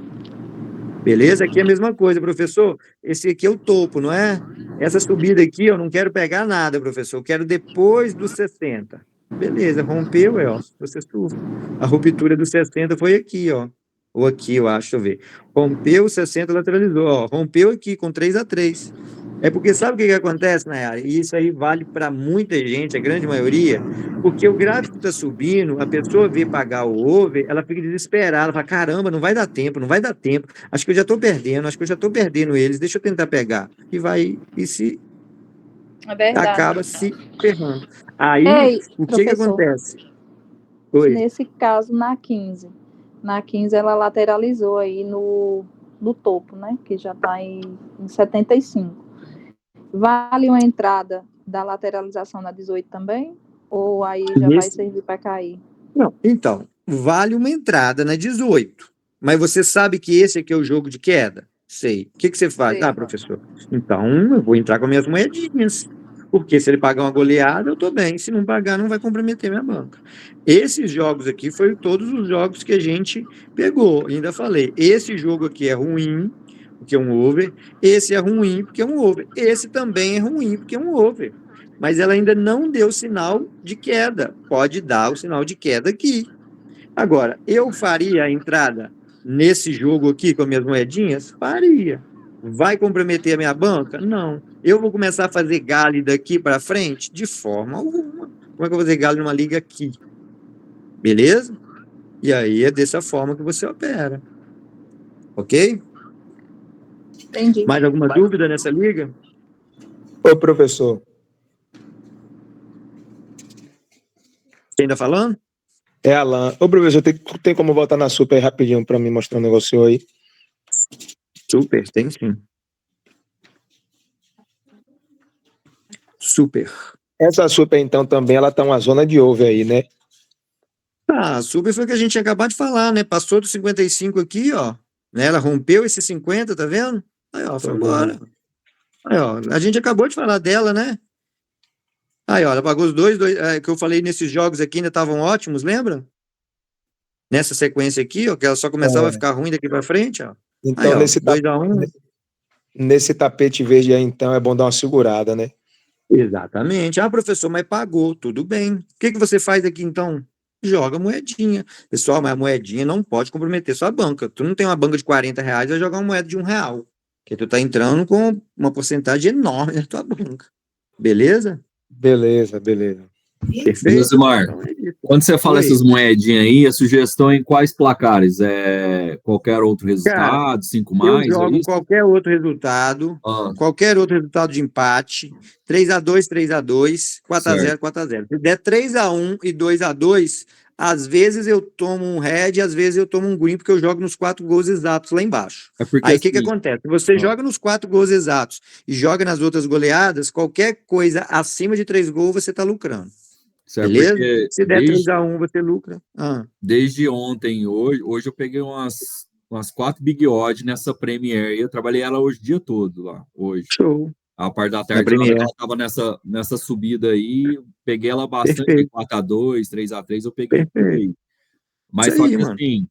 Beleza? Aqui é a mesma coisa, professor. Esse aqui é o topo, não é? Essa subida aqui, eu não quero pegar nada, professor. Eu quero depois dos 60. Beleza, rompeu, ó. Você surfa. A ruptura dos 60 foi aqui, ó. Ou aqui, eu acho, deixa eu ver. Rompeu o 60, lateralizou, ó. Rompeu aqui com 3-3. É porque sabe o que acontece, Nayara? E isso aí vale para muita gente, a grande maioria, porque o gráfico está subindo, a pessoa vê pagar o over, ela fica desesperada, fala, caramba, não vai dar tempo, não vai dar tempo, acho que eu já estou perdendo eles, deixa eu tentar pegar. E vai, e se É verdade. acaba se ferrando. Aí, Ei, o que professor, acontece? Oi. nesse caso, na 15, ela lateralizou aí no topo, né? Que já está em 75. Vale uma entrada da lateralização na 18 também? Ou aí já vai servir para cair? Não, então, vale uma entrada na 18. Mas você sabe que esse aqui é o jogo de queda? Sei. O que você faz? Sei. Ah, professor, então eu vou entrar com minhas moedinhas. Porque se ele pagar uma goleada, eu tô bem. Se não pagar, não vai comprometer minha banca. Esses jogos aqui foram todos os jogos que a gente pegou. Ainda falei, esse jogo aqui é ruim, porque é um over. Esse é ruim, porque é um over. Esse também é ruim, porque é um over. Mas ela ainda não deu sinal de queda. Pode dar o sinal de queda aqui. Agora, eu faria a entrada nesse jogo aqui com as minhas moedinhas? Faria. Vai comprometer a minha banca? Não. Eu vou começar a fazer gale daqui para frente? De forma alguma. Como é que eu vou fazer gale numa liga aqui? Beleza? E aí é dessa forma que você opera. Ok? Entendi. Mais alguma dúvida nessa liga? Ô, professor, Você ainda falando? é Alan. Ô, professor, tem como voltar na super aí rapidinho para me mostrar um negócio aí? Super, tem sim. Super. Essa super, então, também, ela tá uma zona de over aí, né? Ah, a super foi o que a gente tinha acabado de falar, né? Passou dos 55 aqui, ó. Né? Ela rompeu esse 50, tá vendo? Aí, ó, foi embora. Aí, ó, a gente acabou de falar dela, né? Aí, ó, ela pagou os dois que eu falei nesses jogos aqui, ainda estavam ótimos, lembra? Nessa sequência aqui, ó, que ela só começava a ficar ruim daqui pra frente, ó. Aí, Então, ó, 2-1. nesse tapete verde aí, então, é bom dar uma segurada, né? Exatamente. Ah, professor, mas pagou, tudo bem. O que você faz aqui, então? Joga moedinha. Pessoal, mas a moedinha não pode comprometer sua banca. Tu não tem uma banca de R$ 40, vai jogar uma moeda de R$ 1. Porque tu tá entrando com uma porcentagem enorme na tua banca. Beleza? Beleza, beleza. Perfeito? Josimar, Então é isso. quando você fala Oi. essas moedinhas aí, a sugestão é em quais placares? É qualquer outro Cara, resultado, 5 eu mais, é jogo isso? qualquer outro resultado de empate, 3-2, 3-2, 4-0, Certo. 4-0. Se der 3-1 e 2-2, às vezes eu tomo um red, às vezes eu tomo um green, porque eu jogo nos 4 gols exatos lá embaixo. É porque Aí o que assim, acontece? Se você joga nos 4 gols exatos e joga nas outras goleadas, qualquer coisa acima de 3 gols, você tá lucrando. certo, Beleza? porque Se der 3-1, você lucra. desde ontem, hoje eu peguei umas 4 Big Odd nessa Premier e eu trabalhei ela hoje o dia todo lá, hoje. Show. A parte da Na tarde, na hora que Premier. ela estava nessa subida aí, peguei ela bastante, Perfeito. 4-2, 3-3, eu peguei tudo Perfeito. aí. Isso Mas só aí, que mano. assim,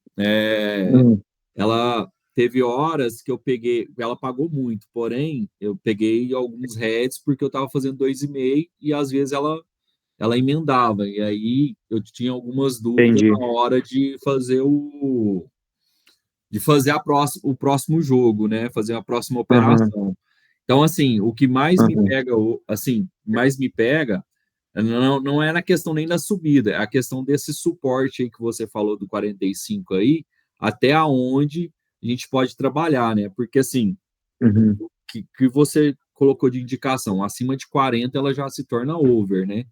ela teve horas que eu peguei, ela pagou muito, porém, eu peguei alguns heads porque eu estava fazendo 2,5 e às vezes ela emendava, e aí eu tinha algumas dúvidas Entendi. na hora de fazer o próximo jogo, né? Fazer a próxima operação. Então, assim, o que mais me pega, assim, mais me pega não é na questão nem da subida, é a questão desse suporte aí que você falou do 45 aí, até aonde a gente pode trabalhar, né? Porque, assim, que você colocou de indicação, acima de 40 ela já se torna over, né?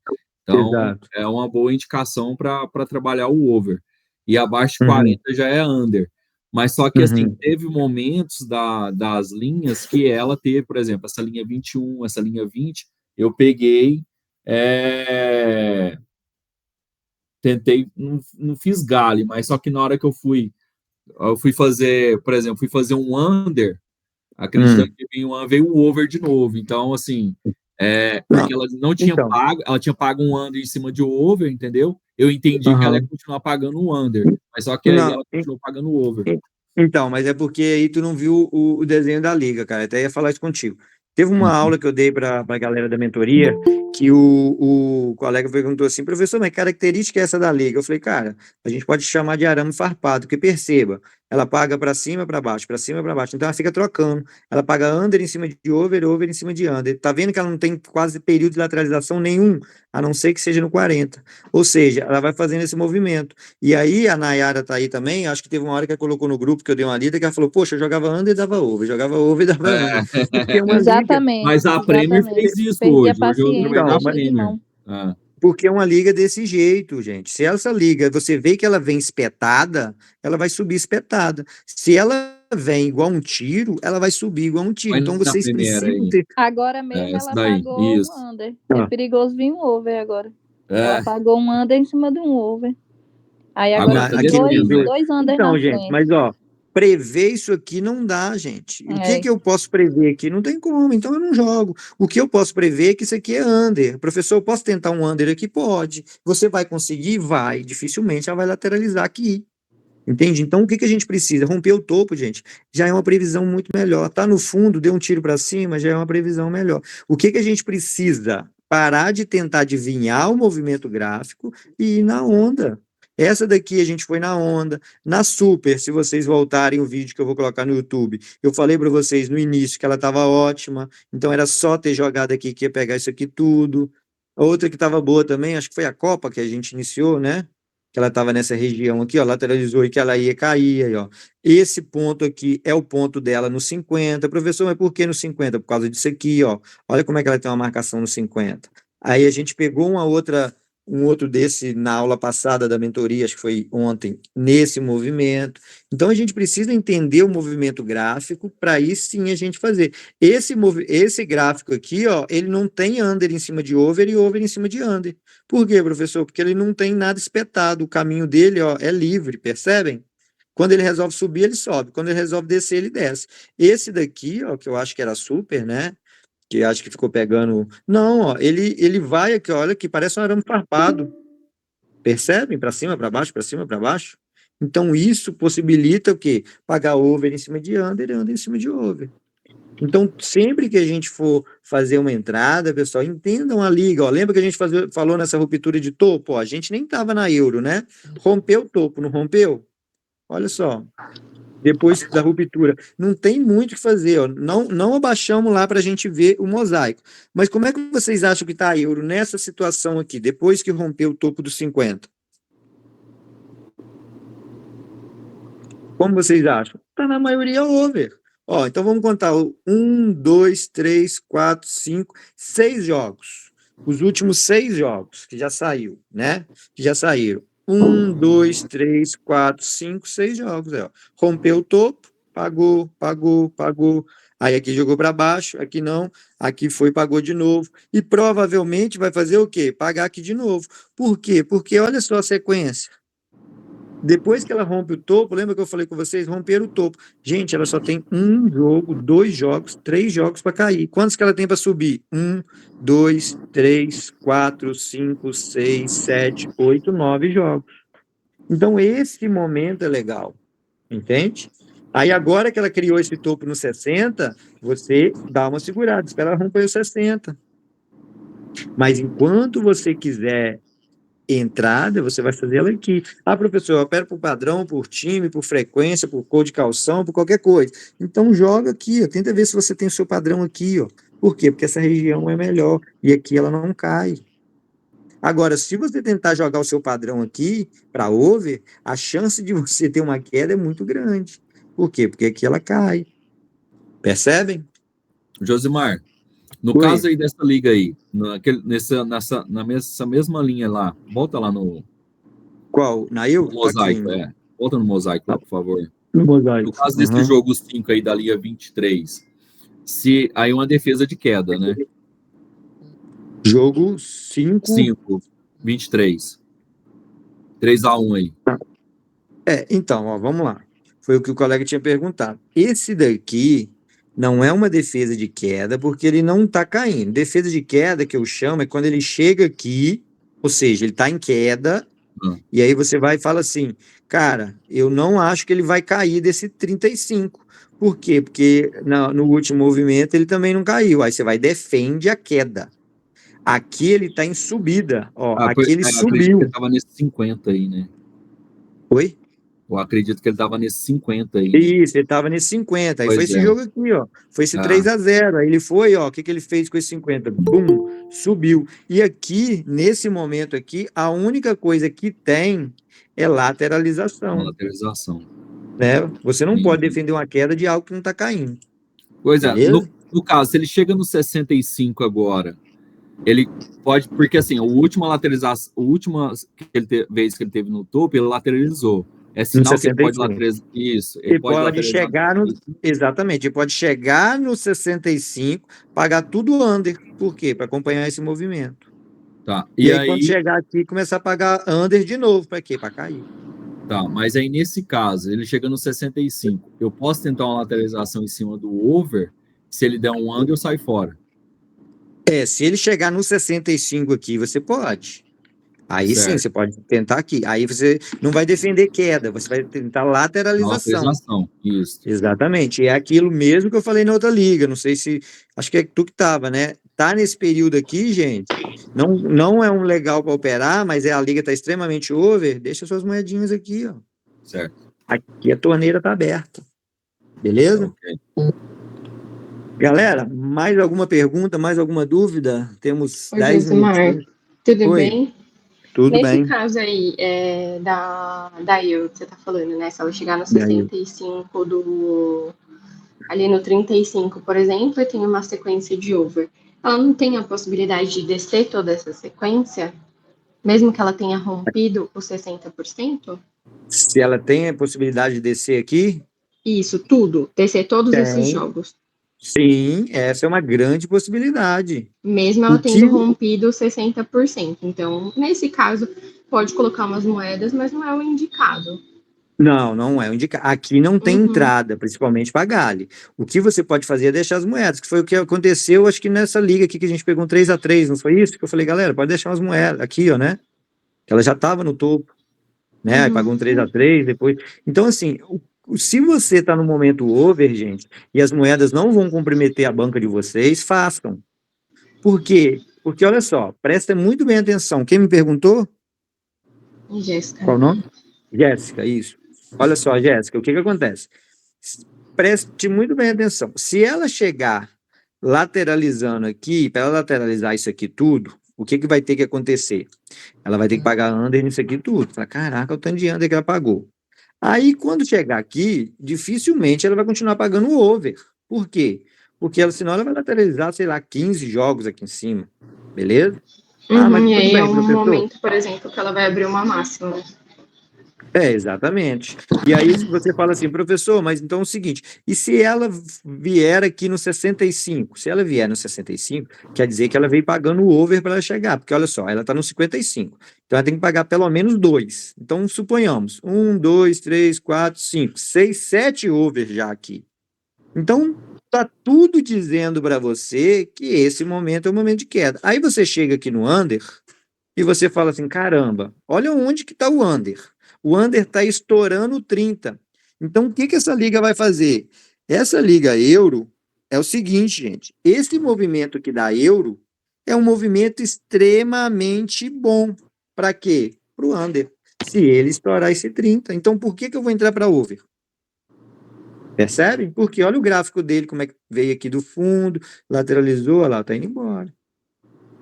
Então, Exato. é uma boa indicação para trabalhar o over. E abaixo de 40 já é under. Mas só que, assim, teve momentos das linhas que ela teve, por exemplo, essa linha 21, essa linha 20, eu peguei, tentei, não fiz gale, mas só que na hora que eu fui eu fui fazer, por exemplo, um under, acreditando que veio o over de novo. Então, assim, porque ela não tinha Então, pago, ela tinha pago um under em cima de over, entendeu? Eu entendi que ela ia continuar pagando o under, mas só que aí não, ela continuou pagando o over. então, mas é porque aí tu não viu o desenho da liga, cara. Até ia falar isso contigo. Teve uma aula que eu dei para a galera da mentoria que o colega perguntou assim, professor, mas que característica é essa da liga? Eu falei, cara, a gente pode chamar de arame farpado, porque perceba, ela paga para cima, para baixo, para cima, para baixo. Então ela fica trocando. Ela paga under em cima de over, over em cima de under. Tá vendo que ela não tem quase período de lateralização nenhum, a não ser que seja no 40. Ou seja, ela vai fazendo esse movimento. E aí a Nayara tá aí também, acho que teve uma hora que ela colocou no grupo que eu dei uma lida, que ela falou, poxa, eu jogava under e dava over, jogava over e dava under. Porque é uma liga, Exatamente. Mas a Premier exatamente. fez isso Perdi a hoje. Hoje eu trabalhei paciência, na então, deixei de Premier. mão. porque é uma liga desse jeito, gente. Se essa liga, você vê que ela vem espetada, ela vai subir espetada. Se ela vem igual um tiro, ela vai subir igual um tiro. Vai Então na vocês Premier precisam aí. ter. Agora mesmo Essa ela daí, pagou isso. um under. É Ah. perigoso vir um over agora. Ela É, pagou um under em cima de um over. Aí agora agora tá tem descendo, né? dois unders Então, na gente, frente. mas ó, prever isso aqui não dá, gente. O que É. que eu posso prever aqui? Não tem como, então eu não jogo. O que eu posso prever é que isso aqui é under. Professor, eu posso tentar um under aqui? Pode. Você vai conseguir? Vai. Dificilmente ela vai lateralizar aqui. Entende? Então, o que que a gente precisa? Romper o topo, gente, já é uma previsão muito melhor. Tá no fundo, deu um tiro para cima, já é uma previsão melhor. O que que a gente precisa? Parar de tentar adivinhar o movimento gráfico e ir na onda. Essa daqui a gente foi na onda, na super, se vocês voltarem o vídeo que eu vou colocar no YouTube, eu falei para vocês no início que ela estava ótima, então era só ter jogado aqui que ia pegar isso aqui tudo. A outra que estava boa também, acho que foi a Copa que a gente iniciou, né? Que ela estava nessa região aqui, ó, lateralizou e que ela ia cair, aí, ó. Esse ponto aqui é o ponto dela no 50. Professor, mas por que no 50? Por causa disso aqui, ó. Olha como é que ela tem uma marcação no 50. Aí a gente pegou um outro desse na aula passada da mentoria, acho que foi ontem, nesse movimento. Então a gente precisa entender o movimento gráfico para aí sim a gente fazer. Esse gráfico aqui, ó, ele não tem under em cima de over e over em cima de under. Por quê, professor? Porque ele não tem nada espetado. O caminho dele, ó, é livre, percebem? Quando ele resolve subir, ele sobe. Quando ele resolve descer, ele desce. Esse daqui, ó, que eu acho que era super, né? Que acho que ficou pegando. Não, ó, ele vai aqui, olha, que parece um arame farpado. Percebem? Para cima, para baixo, para cima, para baixo. Então, isso possibilita o quê? Pagar over em cima de under e under em cima de over. Então, sempre que a gente for fazer uma entrada, pessoal, entendam a liga. Ó, lembra que a gente falou nessa ruptura de topo? Ó, a gente nem estava na euro, né? Rompeu o topo, não rompeu? Olha só. Depois da ruptura. Não tem muito o que fazer. Ó. Não abaixamos lá para a gente ver o mosaico. Mas como é que vocês acham que está a euro nessa situação aqui, depois que rompeu o topo dos 50? Como vocês acham? Está na maioria over. Ó, então vamos contar 1, 2, 3, 4, 5, 6 jogos. Os últimos 6 jogos que já saiu, né? Que já saíram. 1, 2, 3, 4, 5, 6 jogos. Ó. Rompeu o topo, pagou, pagou, pagou. Aí aqui jogou para baixo, aqui não, aqui foi, pagou de novo. E provavelmente vai fazer o quê? Pagar aqui de novo. Por quê? Porque olha só a sequência. Depois que ela rompe o topo, lembra que eu falei com vocês? Romper o topo. Gente, ela só tem um jogo, 2 jogos, 3 jogos para cair. Quantos que ela tem para subir? 1, 2, 3, 4, 5, 6, 7, 8, 9 jogos. Então, esse momento é legal. Entende? Aí, agora que ela criou esse topo no 60, você dá uma segurada, espera ela romper o 60. Mas enquanto você quiser entrada, você vai fazer ela aqui. Ah, professor, eu opero por padrão, por time, por frequência, por cor de calção, por qualquer coisa. Então joga aqui, ó, tenta ver se você tem o seu padrão aqui, ó. Por quê? Porque essa região é melhor e aqui ela não cai. Agora, se você tentar jogar o seu padrão aqui para over, a chance de você ter uma queda é muito grande. Por quê? Porque aqui ela cai. Percebem? Josimar, no Oi. caso aí dessa liga aí, nessa mesma linha lá, volta lá no Qual? Na eu? mosaico, Aqui, volta no mosaico lá, por favor. no mosaico. No caso desse jogo 5 aí da liga 23, se aí uma defesa de queda, né? Jogo 5. 5, 23. 3-1 aí. Então, ó, vamos lá. foi o que o colega tinha perguntado. Esse daqui não é uma defesa de queda, porque ele não está caindo. Defesa de queda, que eu chamo, é quando ele chega aqui, ou seja, ele está em queda, e aí você vai e fala assim, cara, eu não acho que ele vai cair desse 35. Por quê? Porque no último movimento ele também não caiu. Aí você vai e defende a queda. Aqui ele está em subida, ó, aqui ele acredito que subiu. ele estava nesse 50 aí, né? Oi? Eu acredito que ele estava nesse 50 aí, né? Isso, ele estava nesse 50. Aí Pois foi esse é. jogo aqui, ó. Foi esse 3-0. Aí ele foi, ó. O que ele fez com esse 50? Bum, subiu. E aqui, nesse momento aqui, a única coisa que tem é Uma lateralização, lateralização. né? Você não pode Entendi. defender uma queda de algo que não está caindo. Pois é, Beleza? no caso, se ele chega no 65 agora, ele pode, porque assim, a última lateralização, a última vez que ele teve no topo, ele lateralizou. É sinal que ele pode 65. lateralizar. Isso, Ele pode pode lateralizar. chegar no. Exatamente, ele pode chegar no 65, pagar tudo under. Por quê? Para acompanhar esse movimento. Tá. E aí, quando chegar aqui, começar a pagar under de novo. Para quê? Para cair. Tá, mas aí nesse caso, ele chega no 65. Eu posso tentar uma lateralização em cima do over. Se ele der um under, eu saio fora. Se ele chegar no 65 aqui, você pode. Aí Certo. sim, você pode tentar aqui. Aí você não vai defender queda, você vai tentar lateralização. Lateralização, isso. Exatamente. É aquilo mesmo que eu falei na outra liga. Não sei se. Acho que é tu que tava, né? Tá nesse período aqui, gente. Não é um legal para operar, mas a liga tá extremamente over. Deixa suas moedinhas aqui, ó. Certo. Aqui a torneira tá aberta. Beleza? Ok. Galera, mais alguma pergunta, mais alguma dúvida? Temos Oi, 10 Josimar. minutos. Tudo Oi. bem? Tudo Nesse bem. caso aí, da Yield, que você tá falando, né? Se ela chegar no 65 ali no 35, por exemplo, e tem uma sequência de over, ela não tem a possibilidade de descer toda essa sequência, mesmo que ela tenha rompido os 60%? Se ela tem a possibilidade de descer aqui? Isso, tudo. Descer todos esses Tem. jogos. Sim, essa é uma grande possibilidade. Mesmo ela tendo rompido 60%. Então, nesse caso, pode colocar umas moedas, mas não é o indicado. Não é o indicado. Aqui não tem entrada, principalmente para Gali. O que você pode fazer é deixar as moedas, que foi o que aconteceu, acho que nessa liga aqui que a gente pegou um 3-3, não foi isso? Que eu falei, galera, pode deixar as moedas aqui, ó, né? Que ela já estava no topo, né? Aí pagou um 3-3, depois. Então, assim, se você está no momento over, gente, e as moedas não vão comprometer a banca de vocês, façam. Por quê? Porque, olha só, presta muito bem atenção. Quem me perguntou? Jéssica. Qual o nome? Jéssica, isso. Olha só, Jéssica, o que acontece? Preste muito bem atenção. Se ela chegar lateralizando aqui, para ela lateralizar isso aqui tudo, o que vai ter que acontecer? Ela vai ter que pagar under nisso aqui tudo. Fala, caraca, o tanto de under que ela pagou. Aí, quando chegar aqui, dificilmente ela vai continuar pagando o over. Por quê? Porque senão ela vai lateralizar, sei lá, 15 jogos aqui em cima. Beleza? Mas e aí é um momento, por exemplo, que ela vai abrir uma máxima, né? Exatamente. E aí você fala assim, professor, mas então é o seguinte, e se ela vier aqui no 65? Se ela vier no 65, quer dizer que ela veio pagando o over para ela chegar, porque olha só, ela está no 55, então ela tem que pagar pelo menos 2. Então, suponhamos, 1, 2, 3, 4, 5, 6, 7 over já aqui. Então, tá tudo dizendo para você que esse momento é o momento de queda. Aí você chega aqui no under e você fala assim, caramba, olha onde que está o under. O under está estourando 30. Então, o que essa liga vai fazer? Essa liga euro é o seguinte, gente. Esse movimento que dá euro é um movimento extremamente bom. Para quê? Para o under. Se ele estourar esse 30. Então, por que eu vou entrar para over? Percebe? Porque olha o gráfico dele, como é que veio aqui do fundo, lateralizou, olha lá, está indo embora.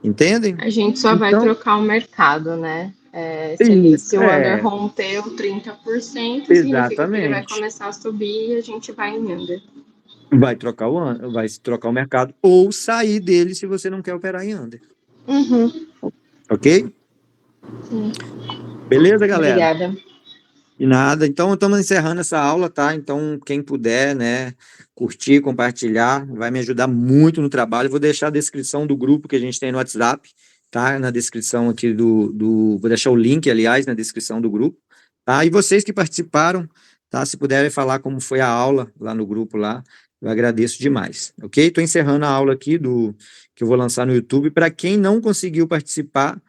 Entendem? A gente só vai trocar o mercado, né? Se o under romper o 30%, significa que ele vai começar a subir e a gente vai em under. Vai trocar o mercado ou sair dele se você não quer operar em under. Ok? Sim. Beleza, galera? Obrigada. E nada. Então, estamos encerrando essa aula, tá? Então, quem puder, né, curtir, compartilhar, vai me ajudar muito no trabalho. Vou deixar a descrição do grupo que a gente tem no WhatsApp, tá? Na descrição aqui vou deixar o link, aliás, na descrição do grupo, tá? E vocês que participaram, tá? Se puderem falar como foi a aula lá no grupo lá, eu agradeço demais, ok? Estou encerrando a aula aqui que eu vou lançar no YouTube. Para quem não conseguiu participar,